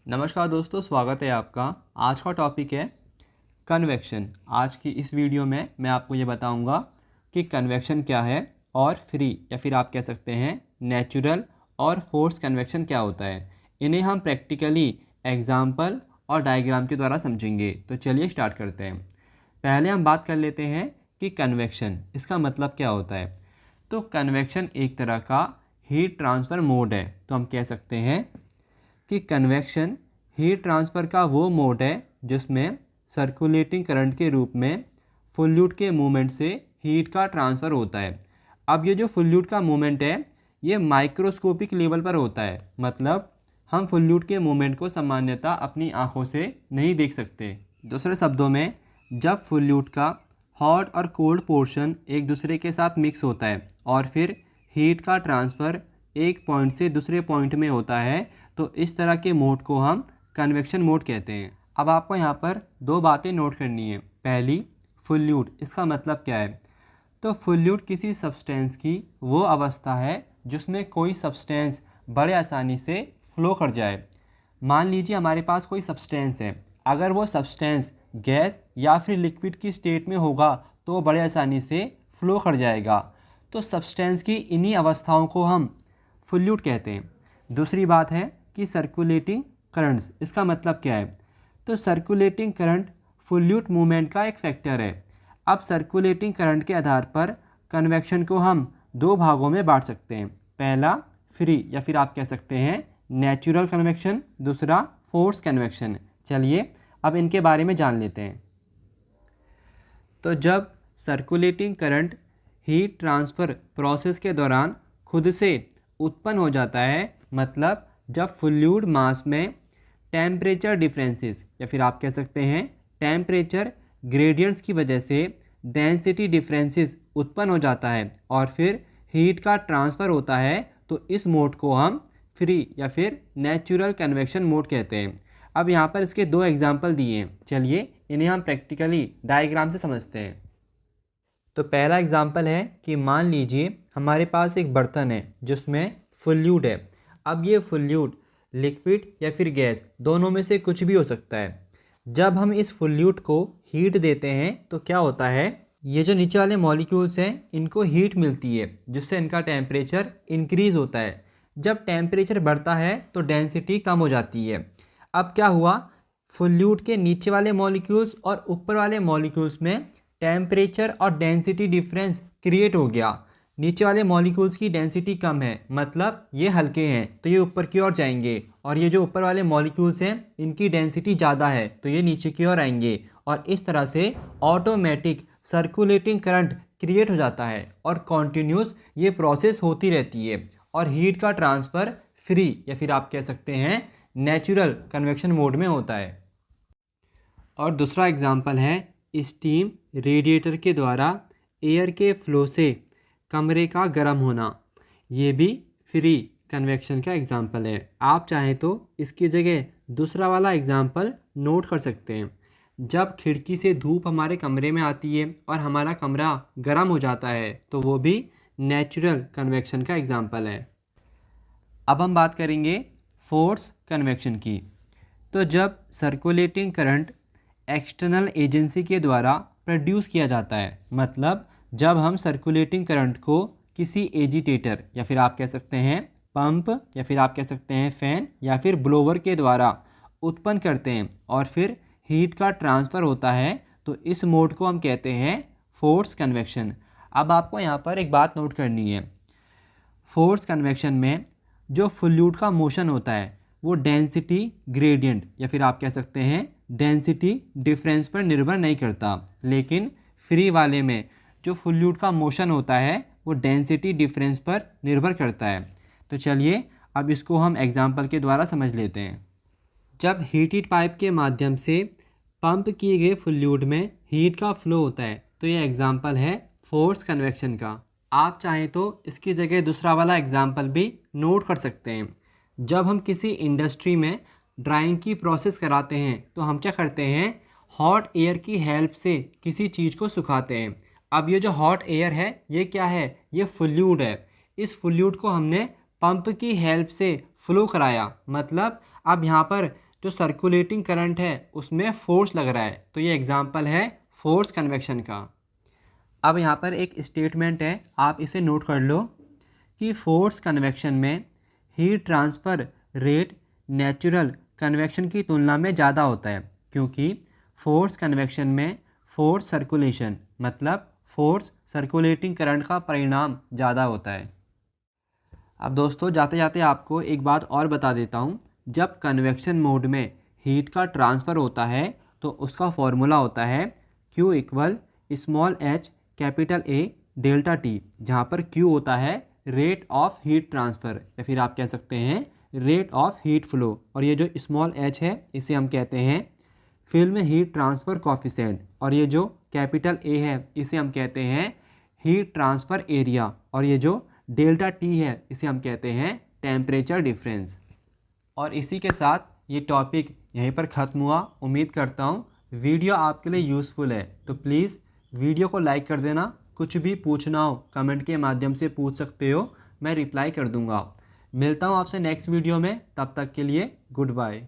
नमस्कार दोस्तों, स्वागत है आपका। आज का टॉपिक है कन्वेक्शन। आज की इस वीडियो में मैं आपको ये बताऊंगा कि कन्वेक्शन क्या है और फ्री या फिर आप कह सकते हैं नेचुरल और फोर्स कन्वेक्शन क्या होता है। इन्हें हम प्रैक्टिकली एग्जाम्पल और डायग्राम के द्वारा समझेंगे। तो चलिए स्टार्ट करते हैं। पहले हम बात कर लेते हैं कि कन्वेक्शन इसका मतलब क्या होता है। तो कन्वेक्शन एक तरह का हीट ट्रांसफ़र मोड है। तो हम कह सकते हैं कि कन्वेक्शन हीट ट्रांसफ़र का वो मोड है जिसमें सर्कुलेटिंग करंट के रूप में फ्लूइड के मूवमेंट से हीट का ट्रांसफ़र होता है। अब ये जो फ्लूइड का मूवमेंट है ये माइक्रोस्कोपिक लेवल पर होता है, मतलब हम फ्लूइड के मूवमेंट को सामान्यतः अपनी आँखों से नहीं देख सकते। दूसरे शब्दों में, जब फ्लूइड का हॉट और कोल्ड पोर्शन एक दूसरे के साथ मिक्स होता है और फिर हीट का ट्रांसफ़र एक पॉइंट से दूसरे पॉइंट में होता है, तो इस तरह के मोड को हम कन्वेक्शन मोड कहते हैं। अब आपको यहाँ पर दो बातें नोट करनी है। पहली, फ्लूइड इसका मतलब क्या है। तो फ्लूइड किसी सब्सटेंस की वो अवस्था है जिसमें कोई सब्सटेंस बड़े आसानी से फ्लो कर जाए। मान लीजिए हमारे पास कोई सब्सटेंस है, अगर वो सब्सटेंस गैस या फिर लिक्विड की स्टेट में होगा तो वो बड़े आसानी से फ्लो कर जाएगा। तो सब्सटेंस की इन्हीं अवस्थाओं को हम फ्लूइड कहते हैं। दूसरी बात है कि सर्कुलेटिंग करंट्स इसका मतलब क्या है। तो सर्कुलेटिंग करंट फ्लूइड मूवमेंट का एक फैक्टर है। अब सर्कुलेटिंग करंट के आधार पर कन्वेक्शन को हम दो भागों में बांट सकते हैं। पहला फ्री या फिर आप कह सकते हैं नेचुरल कन्वेक्शन, दूसरा फोर्स कन्वेक्शन। चलिए अब इनके बारे में जान लेते हैं। तो जब circulating current heat transfer process के दौरान खुद से उत्पन्न हो जाता है, मतलब जब फ्लूइड मास में टेम्परेचर डिफरेंसेस या फिर आप कह सकते हैं टेम्परेचर ग्रेडियंट्स की वजह से डेंसिटी डिफरेंसेस उत्पन्न हो जाता है और फिर हीट का ट्रांसफ़र होता है, तो इस मोड को हम फ्री या फिर नेचुरल कन्वेक्शन मोड कहते हैं। अब यहाँ पर इसके दो एग्जाम्पल दिए हैं, चलिए इन्हें हम प्रैक्टिकली डायग्राम से समझते हैं। तो पहला एग्जाम्पल है कि मान लीजिए हमारे पास एक बर्तन है जिसमें फ्लूइड है। अब ये फ्लूइड लिक्विड या फिर गैस दोनों में से कुछ भी हो सकता है। जब हम इस फ्लूइड को हीट देते हैं तो क्या होता है, ये जो नीचे वाले मॉलिक्यूल्स हैं इनको हीट मिलती है जिससे इनका टेम्परेचर इंक्रीज़ होता है। जब टेम्परेचर बढ़ता है तो डेंसिटी कम हो जाती है। अब क्या हुआ, फ्लूइड के नीचे वाले मॉलिक्यूल्स और ऊपर वाले मॉलिक्यूल्स में टेम्परेचर और डेंसिटी डिफरेंस क्रिएट हो गया। नीचे वाले मॉलिक्यूल्स की डेंसिटी कम है, मतलब ये हल्के हैं तो ये ऊपर की ओर जाएंगे, और ये जो ऊपर वाले मॉलिक्यूल्स हैं इनकी डेंसिटी ज़्यादा है तो ये नीचे की ओर आएंगे। और इस तरह से ऑटोमेटिक सर्कुलेटिंग करंट क्रिएट हो जाता है और कॉन्टीन्यूस ये प्रोसेस होती रहती है और हीट का ट्रांसफ़र फ्री या फिर आप कह सकते हैं नेचुरल कन्वेक्शन मोड में होता है। और दूसरा एग्जाम्पल है स्टीम रेडिएटर के द्वारा एयर के फ्लो से कमरे का गर्म होना। ये भी फ्री कन्वेक्शन का एग्जाम्पल है। आप चाहें तो इसकी जगह दूसरा वाला एग्जाम्पल नोट कर सकते हैं। जब खिड़की से धूप हमारे कमरे में आती है और हमारा कमरा गर्म हो जाता है तो वो भी नेचुरल कन्वेक्शन का एग्जाम्पल है। अब हम बात करेंगे फोर्स कन्वेक्शन की। तो जब सर्कुलेटिंग करंट एक्सटर्नल एजेंसी के द्वारा प्रोड्यूस किया जाता है, मतलब जब हम सर्कुलेटिंग करंट को किसी एजिटेटर या फिर आप कह सकते हैं पंप या फिर आप कह सकते हैं फैन या फिर ब्लोवर के द्वारा उत्पन्न करते हैं और फिर हीट का ट्रांसफ़र होता है, तो इस मोड को हम कहते हैं फोर्स कन्वेक्शन। अब आपको यहाँ पर एक बात नोट करनी है। फोर्स कन्वेक्शन में जो फ्लूइड का मोशन होता है वो डेंसिटी ग्रेडियंट या फिर आप कह सकते हैं डेंसिटी डिफरेंस पर निर्भर नहीं करता, लेकिन फ्री वाले में जो फ्लूइड का मोशन होता है वो डेंसिटी डिफरेंस पर निर्भर करता है। तो चलिए अब इसको हम एग्जाम्पल के द्वारा समझ लेते हैं। जब हीटेड पाइप के माध्यम से पंप किए गए फ्लूइड में हीट का फ्लो होता है तो ये एग्जाम्पल है फोर्स कन्वेक्शन का। आप चाहें तो इसकी जगह दूसरा वाला एग्जाम्पल भी नोट कर सकते हैं। जब हम किसी इंडस्ट्री में ड्राइंग की प्रोसेस कराते हैं तो हम क्या करते हैं, हॉट एयर की हेल्प से किसी चीज़ को सुखाते हैं। अब ये जो हॉट एयर है ये क्या है, ये फ्लूइड है। इस फ्लूइड को हमने पंप की हेल्प से फ्लो कराया, मतलब अब यहाँ पर जो सर्कुलेटिंग करंट है उसमें फोर्स लग रहा है। तो ये एग्जांपल है फोर्स कन्वेक्शन का। अब यहाँ पर एक स्टेटमेंट है, आप इसे नोट कर लो कि फोर्स कन्वेक्शन में heat transfer rate natural convection की तुलना में ज़्यादा होता है, क्योंकि फोर्स कन्वेक्शन में फोर्स सर्कुलेशन मतलब फोर्स सर्कुलेटिंग करंट का परिणाम ज़्यादा होता है। अब दोस्तों जाते जाते आपको एक बात और बता देता हूँ, जब कन्वेक्शन मोड में हीट का ट्रांसफ़र होता है तो उसका फॉर्मूला होता है Q equal small h capital A delta T, जहाँ पर Q होता है रेट ऑफ हीट ट्रांसफ़र या फिर आप कह सकते हैं रेट ऑफ हीट फ्लो, और ये जो स्मॉल h है इसे हम कहते हैं फिल्म हीट ट्रांसफ़र कॉफिशेंट, और ये जो कैपिटल A है इसे हम कहते हैं हीट ट्रांसफ़र एरिया, और ये जो डेल्टा T है इसे हम कहते हैं टेम्परेचर डिफरेंस। और इसी के साथ ये टॉपिक यहीं पर ख़त्म हुआ। उम्मीद करता हूँ वीडियो आपके लिए यूज़फुल है, तो प्लीज़ वीडियो को लाइक कर देना। कुछ भी पूछना हो कमेंट के माध्यम से पूछ सकते हो, मैं रिप्लाई कर दूँगा। मिलता हूँ आपसे नेक्स्ट वीडियो में, तब तक के लिए गुड बाय।